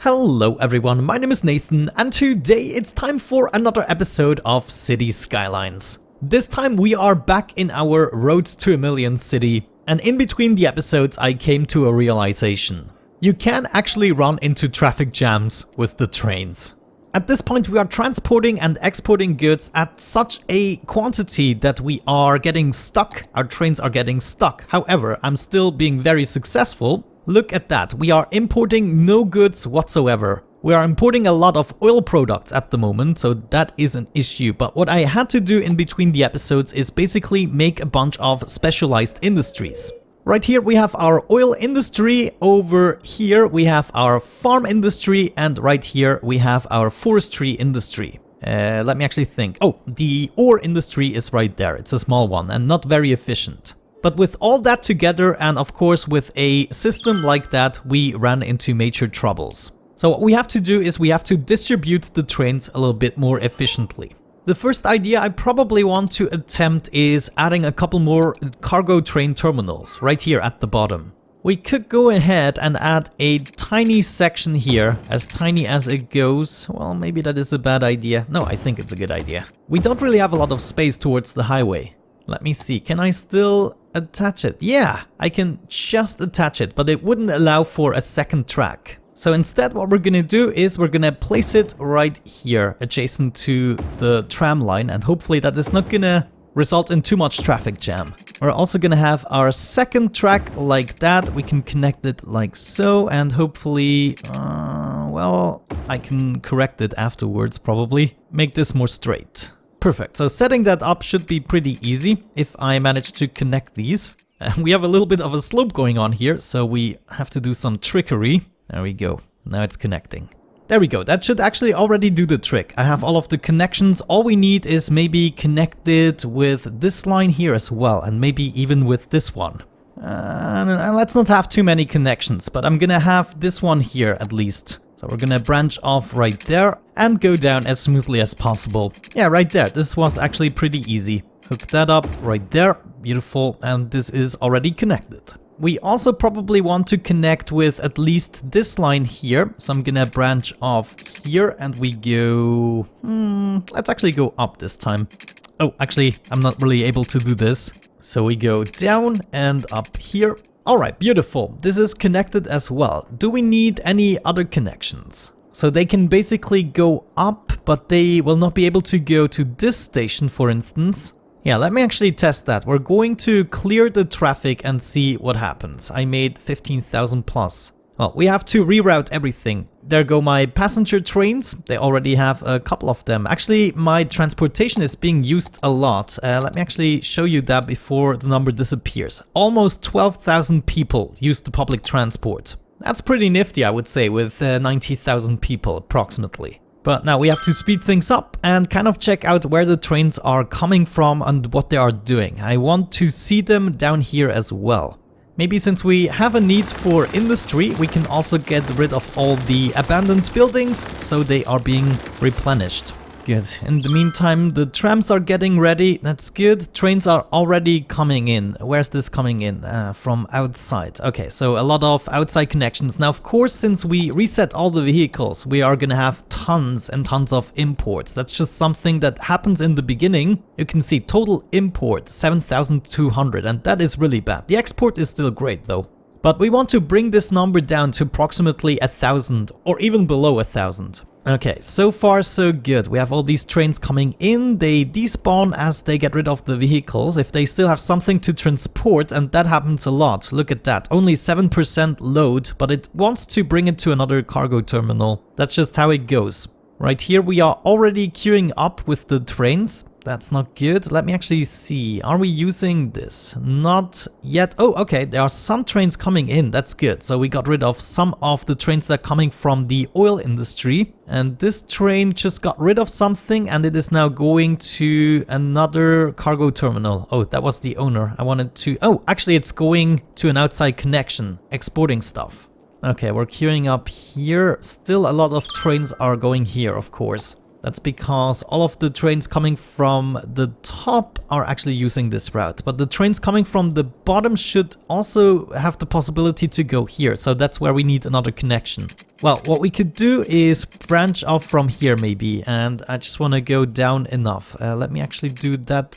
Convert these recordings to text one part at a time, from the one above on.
Hello everyone, my name is Nathan and today it's time for another episode of City Skylines. This time we are back in our Road to a Million city, and in between the episodes I came to a realization. You can actually run into traffic jams with the trains. At this point we are transporting and exporting goods at such a quantity that we are getting stuck. Our trains are getting stuck. However, I'm still being very successful. Look at that, we are importing no goods whatsoever. We are importing a lot of oil products at the moment, so that is an issue. But what I had to do in between the episodes is basically make a bunch of specialized industries. Right here we have our oil industry, over here we have our farm industry, and right here we have our forestry industry. Let me actually think. Oh, the ore industry is right there. It's a small one and not very efficient. But with all that together, and of course with a system like that, we ran into major troubles. So what we have to do is we have to distribute the trains a little bit more efficiently. The first idea I probably want to attempt is adding a couple more cargo train terminals right here at the bottom. We could go ahead and add a tiny section here, as tiny as it goes. Well, maybe that is a bad idea. No, I think it's a good idea. We don't really have a lot of space towards the highway. Let me see, can I still attach it? Yeah, I can just attach it, but it wouldn't allow for a second track. So instead what we're gonna do is we're gonna place it right here, adjacent to the tram line, and hopefully that is not gonna result in too much traffic jam. We're also gonna have our second track like that. We can connect it like so, and hopefully, well, I can correct it afterwards probably. Make this more straight. Perfect, so setting that up should be pretty easy if I manage to connect these. We have a little bit of a slope going on here, so we have to do some trickery. There we go, now it's connecting. There we go, that should actually already do the trick. I have all of the connections. All we need is maybe connect it with this line here as well, and maybe even with this one. Let's not have too many connections, but I'm gonna have this one here at least. So we're gonna branch off right there and go down as smoothly as possible. Yeah, right there. This was actually pretty easy. Hook that up right there. Beautiful. And this is already connected. We also probably want to connect with at least this line here. So I'm gonna branch off here and we go... let's actually go up this time. Oh, actually, I'm not really able to do this. So we go down and up here. Alright, beautiful. This is connected as well. Do we need any other connections? So they can basically go up, but they will not be able to go to this station, for instance. Yeah, let me actually test that. We're going to clear the traffic and see what happens. I made 15,000 plus. Well, we have to reroute everything. There go my passenger trains. They already have a couple of them. Actually, my transportation is being used a lot. Let me actually show you that before the number disappears. Almost 12,000 people use the public transport. That's pretty nifty, I would say, with 90,000 people approximately. But now we have to speed things up and kind of check out where the trains are coming from and what they are doing. I want to see them down here as well. Maybe since we have a need for industry, we can also get rid of all the abandoned buildings, so they are being replenished. Good. In the meantime, the trams are getting ready. That's good. Trains are already coming in. Where's this coming in? From outside. Okay, so a lot of outside connections. Now, of course, since we reset all the vehicles, we are gonna have tons and tons of imports. That's just something that happens in the beginning. You can see total import 7,200, and that is really bad. The export is still great though. But we want to bring this number down to approximately 1,000 or even below 1,000. Okay, so far so good. We have all these trains coming in. They despawn as they get rid of the vehicles if they still have something to transport, and that happens a lot. Look at that, only 7% load, but it wants to bring it to another cargo terminal. That's just how it goes. Right here we are already queuing up with the trains. That's not good. Let me actually see. Are we using this? Not yet. Oh, okay. There are some trains coming in. That's good. So we got rid of some of the trains that are coming from the oil industry. And this train just got rid of something and it is now going to another cargo terminal. Oh, that was the owner. I wanted to... Oh, actually it's going to an outside connection, exporting stuff. Okay, we're queuing up here. Still a lot of trains are going here, of course. That's because all of the trains coming from the top are actually using this route, but the trains coming from the bottom should also have the possibility to go here, so that's where we need another connection. Well, what we could do is branch off from here maybe, and I just want to go down enough. Let me actually do that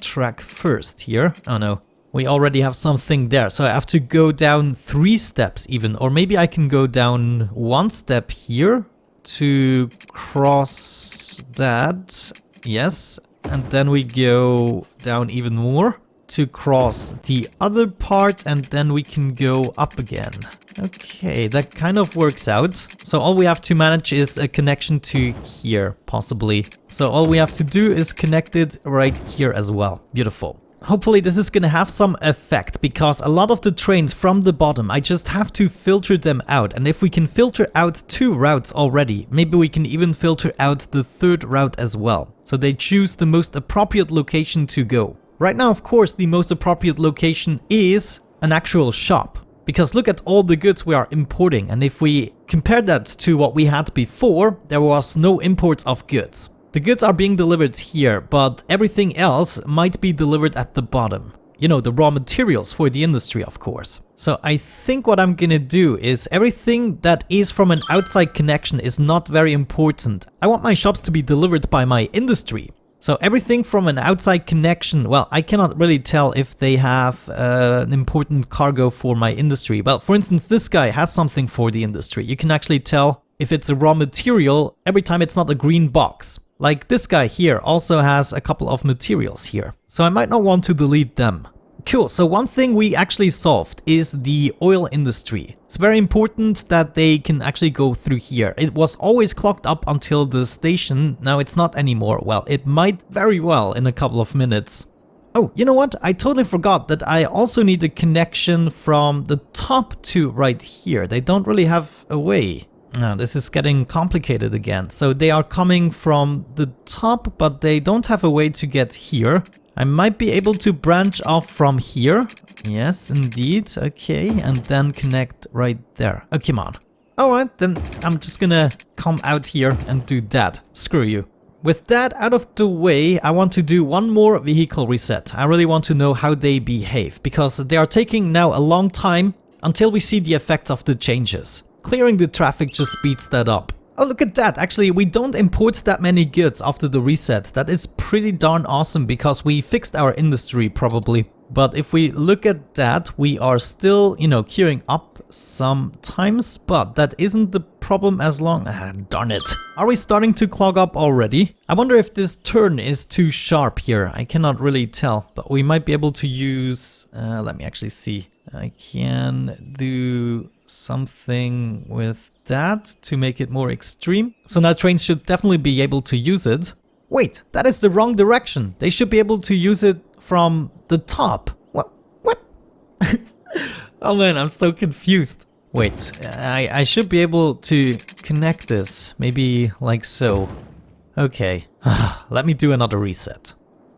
track first here. Oh no, we already have something there, so I have to go down 3 steps even, or maybe I can go down 1 step here to cross that, yes, and then we go down even more to cross the other part, and then we can go up again. Okay, that kind of works out. So all we have to manage is a connection to here, possibly. So all we have to do is connect it right here as well. Beautiful. Hopefully this is gonna have some effect, because a lot of the trains from the bottom, I just have to filter them out. And if we can filter out 2 routes already, maybe we can even filter out the 3rd route as well. So they choose the most appropriate location to go. Right now, of course, the most appropriate location is an actual shop. Because look at all the goods we are importing, and if we compare that to what we had before, there was no imports of goods. The goods are being delivered here, but everything else might be delivered at the bottom. You know, the raw materials for the industry, of course. So I think what I'm gonna do is everything that is from an outside connection is not very important. I want my shops to be delivered by my industry. So everything from an outside connection, well, I cannot really tell if they have an important cargo for my industry. Well, for instance, this guy has something for the industry. You can actually tell if it's a raw material every time it's not a green box. Like this guy here also has a couple of materials here. So I might not want to delete them. Cool, so one thing we actually solved is the oil industry. It's very important that they can actually go through here. It was always clogged up until the station, now it's not anymore. Well, it might very well in a couple of minutes. Oh, you know what? I totally forgot that I also need a connection from the top to right here. They don't really have a way. Now, this is getting complicated again. So they are coming from the top, but they don't have a way to get here. I might be able to branch off from here. Yes, indeed. Okay, and then connect right there. Oh, come on. Alright, then I'm just gonna come out here and do that. Screw you. With that out of the way, I want to do one more vehicle reset. I really want to know how they behave, because they are taking now a long time until we see the effects of the changes. Clearing the traffic just speeds that up. Oh, look at that. Actually, we don't import that many goods after the reset. That is pretty darn awesome because we fixed our industry probably. But if we look at that, we are still, you know, queuing up sometimes, but that isn't the problem as long... darn it. Are we starting to clog up already? I wonder if this turn is too sharp here. I cannot really tell, but we might be able to use... let me actually see. I can do something with that to make it more extreme. So now trains should definitely be able to use it. Wait, that is the wrong direction. They should be able to use it from the top. What? Oh man, I'm so confused. Wait, I should be able to connect this. Maybe like so. Okay, let me do another reset.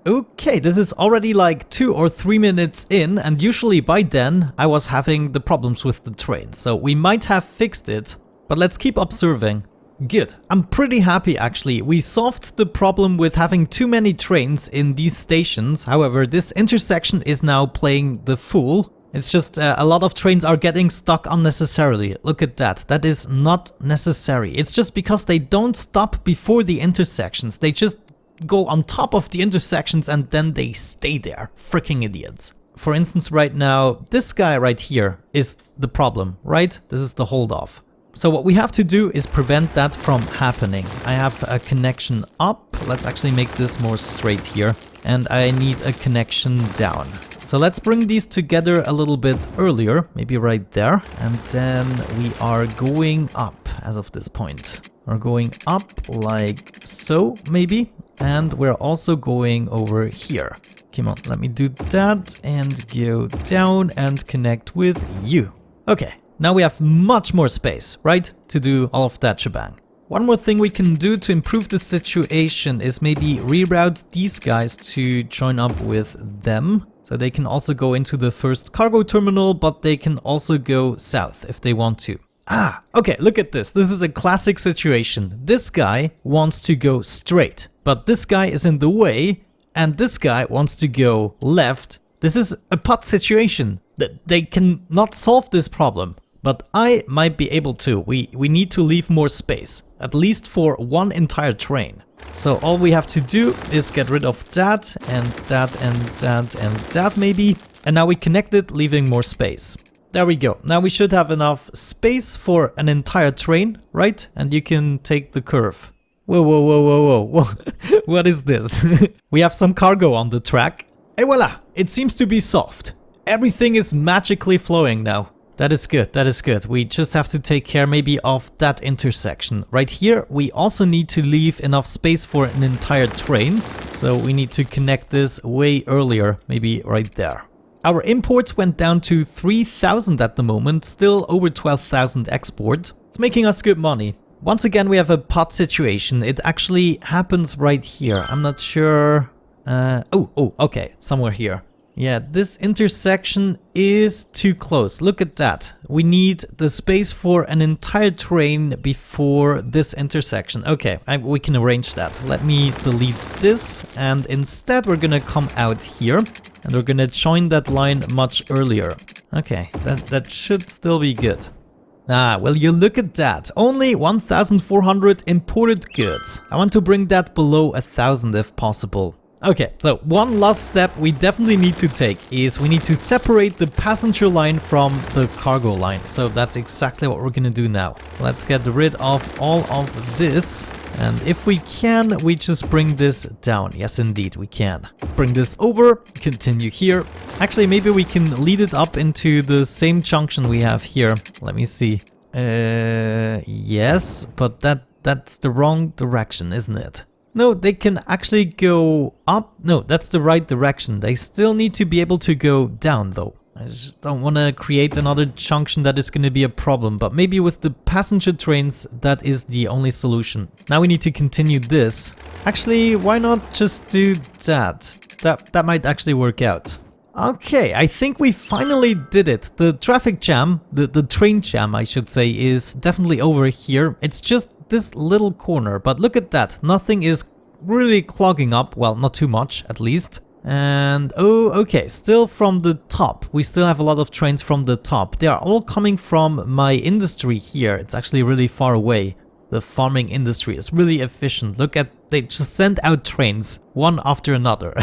Okay, this is already like 2 or 3 minutes in, and usually by then I was having the problems with the train, so we might have fixed it, but let's keep observing. Good. I'm pretty happy actually. We solved the problem with having too many trains in these stations. However, this intersection is now playing the fool. It's just a lot of trains are getting stuck unnecessarily. Look at that. That is not necessary. It's just because they don't stop before the intersections. They just go on top of the intersections and then they stay there. Freaking idiots. For instance, right now, this guy right here is the problem, right? This is the hold off. So what we have to do is prevent that from happening. I have a connection up. Let's actually make this more straight here. And I need a connection down. So let's bring these together a little bit earlier, maybe right there. And then we are going up as of this point. We're going up like so, maybe. And we're also going over here. Come on, let me do that and go down and connect with you. Okay, now we have much more space, right? To do all of that shebang. One more thing we can do to improve the situation is maybe reroute these guys to join up with them. So they can also go into the first cargo terminal, but they can also go south if they want to. Ah, okay, look at this. This is a classic situation. This guy wants to go straight, but this guy is in the way, and this guy wants to go left. This is a putt situation. They can not solve this problem, but I might be able to. We need to leave more space, at least for one entire train. So all we have to do is get rid of that and that and that and that maybe. And now we connect it, leaving more space. There we go. Now we should have enough space for an entire train, right? And you can take the curve. Whoa, whoa, whoa, whoa, whoa. What is this? We have some cargo on the track. Et voila! It seems to be solved. Everything is magically flowing now. That is good, that is good. We just have to take care maybe of that intersection. Right here, we also need to leave enough space for an entire train. So we need to connect this way earlier, maybe right there. Our imports went down to 3,000 at the moment, still over 12,000 export. It's making us good money. Once again, we have a pot situation. It actually happens right here. I'm not sure. Okay, somewhere here. Yeah, this intersection is too close. Look at that. We need the space for an entire train before this intersection. Okay, we can arrange that. Let me delete this, and instead we're gonna come out here and we're gonna join that line much earlier. Okay, that should still be good. Ah, well, you look at that. Only 1,400 imported goods. I want to bring that below 1,000 if possible. Okay, so one last step we definitely need to take is we need to separate the passenger line from the cargo line. So that's exactly what we're gonna do now. Let's get rid of all of this. And if we can, we just bring this down. Yes, indeed, we can. Bring this over, continue here. Actually, maybe we can lead it up into the same junction we have here. Let me see. Yes, but that's the wrong direction, isn't it? No, they can actually go up. No, that's the right direction. They still need to be able to go down though. I just don't want to create another junction that is going to be a problem. But maybe with the passenger trains, that is the only solution. Now we need to continue this. Actually, why not just do that? That might actually work out. Okay, I think we finally did it. The traffic jam, the train jam I should say, is definitely over here. It's just this little corner, but look at that. Nothing is really clogging up. Well, not too much at least. And oh, okay, still from the top. We still have a lot of trains from the top. They are all coming from my industry here. It's actually really far away. The farming industry is really efficient. Look at, they just send out trains one after another.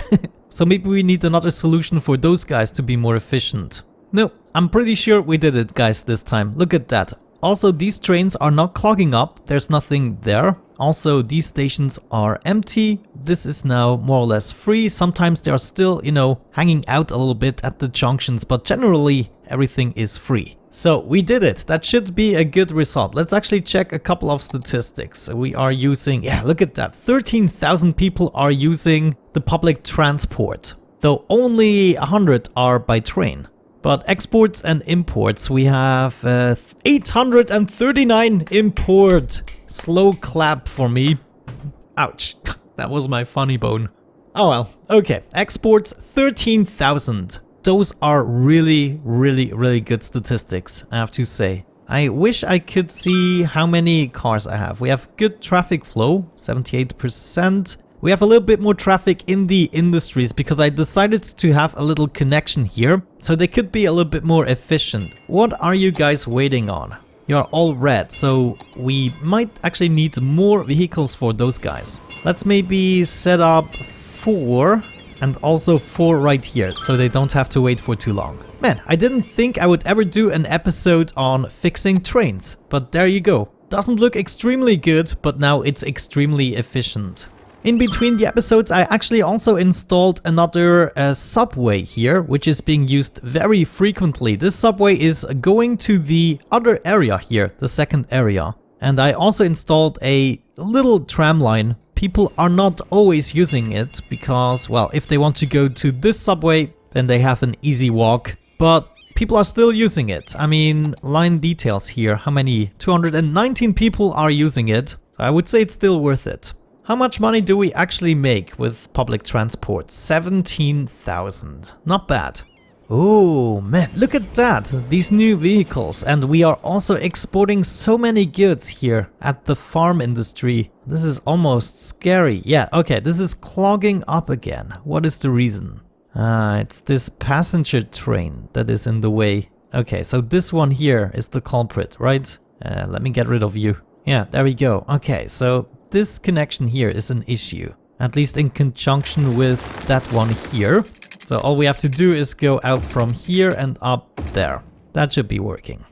So maybe we need another solution for those guys to be more efficient. No, I'm pretty sure we did it, guys, this time. Look at that. Also, these trains are not clogging up. There's nothing there. Also, these stations are empty. This is now more or less free. Sometimes they are still, you know, hanging out a little bit at the junctions, but generally everything is free. So we did it. That should be a good result. Let's actually check a couple of statistics. We are using, yeah, look at that. 13,000 people are using the public transport, though only 100 are by train. But exports and imports, we have 839 import. Slow clap for me. Ouch, that was my funny bone. Oh well, okay. Exports 13,000. Those are really good statistics, I have to say. I wish I could see how many cars I have. We have good traffic flow, 78%. We have a little bit more traffic in the industries because I decided to have a little connection here, so they could be a little bit more efficient. What are you guys waiting on? You're all red, so we might actually need more vehicles for those guys. Let's maybe set up 4 and also 4 right here, so they don't have to wait for too long. Man, I didn't think I would ever do an episode on fixing trains, but there you go. Doesn't look extremely good, but now it's extremely efficient. In between the episodes, I actually also installed another subway here, which is being used very frequently. This subway is going to the other area here, the second area. And I also installed a little tram line. People are not always using it because, well, if they want to go to this subway, then they have an easy walk. But people are still using it. I mean, line details here. How many? 219 people are using it. So I would say it's still worth it. How much money do we actually make with public transport? 17,000. Not bad. Oh man, look at that, these new vehicles, and we are also exporting so many goods here at the farm industry. This is almost scary. Yeah, okay, this is clogging up again. What is the reason? It's this passenger train that is in the way. Okay, so this one here is the culprit, right? Let me get rid of you. Yeah, there we go. Okay, so this connection here is an issue, at least in conjunction with that one here. So all we have to do is go out from here and up there. That should be working.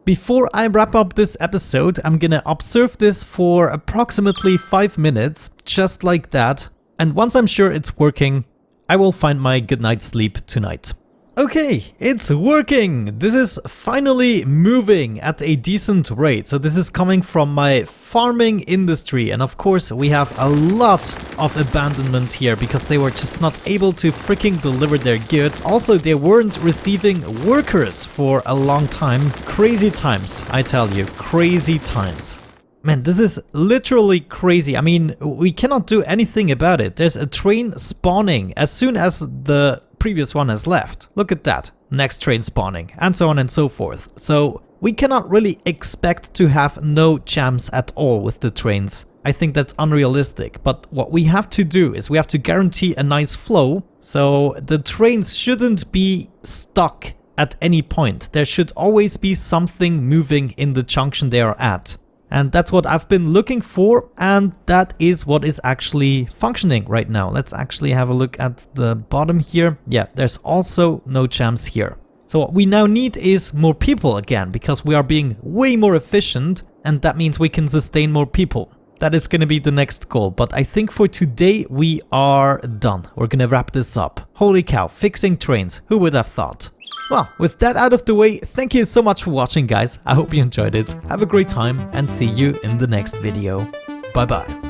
Before I wrap up this episode, I'm gonna observe this for approximately 5 minutes, just like that. And once I'm sure it's working, I will find my good night's sleep tonight. Okay, it's working! This is finally moving at a decent rate. So this is coming from my farming industry, and of course we have a lot of abandonment here because they were just not able to freaking deliver their goods. Also, they weren't receiving workers for a long time. Crazy times, I tell you, crazy times. Man, this is literally crazy. I mean, we cannot do anything about it. There's a train spawning as soon as the previous one has left. Look at that. Next train spawning, and so on and so forth. So we cannot really expect to have no jams at all with the trains. I think that's unrealistic. But what we have to do is we have to guarantee a nice flow. So the trains shouldn't be stuck at any point. There should always be something moving in the junction they are at. And that's what I've been looking for, and that is what is actually functioning right now. Let's actually have a look at the bottom here. Yeah, there's also no jams here. So what we now need is more people again, because we are being way more efficient, and that means we can sustain more people. That is going to be the next goal, but I think for today we are done. We're going to wrap this up. Holy cow, fixing trains, who would have thought? Well, with that out of the way, thank you so much for watching, guys. I hope you enjoyed it. Have a great time and see you in the next video. Bye bye.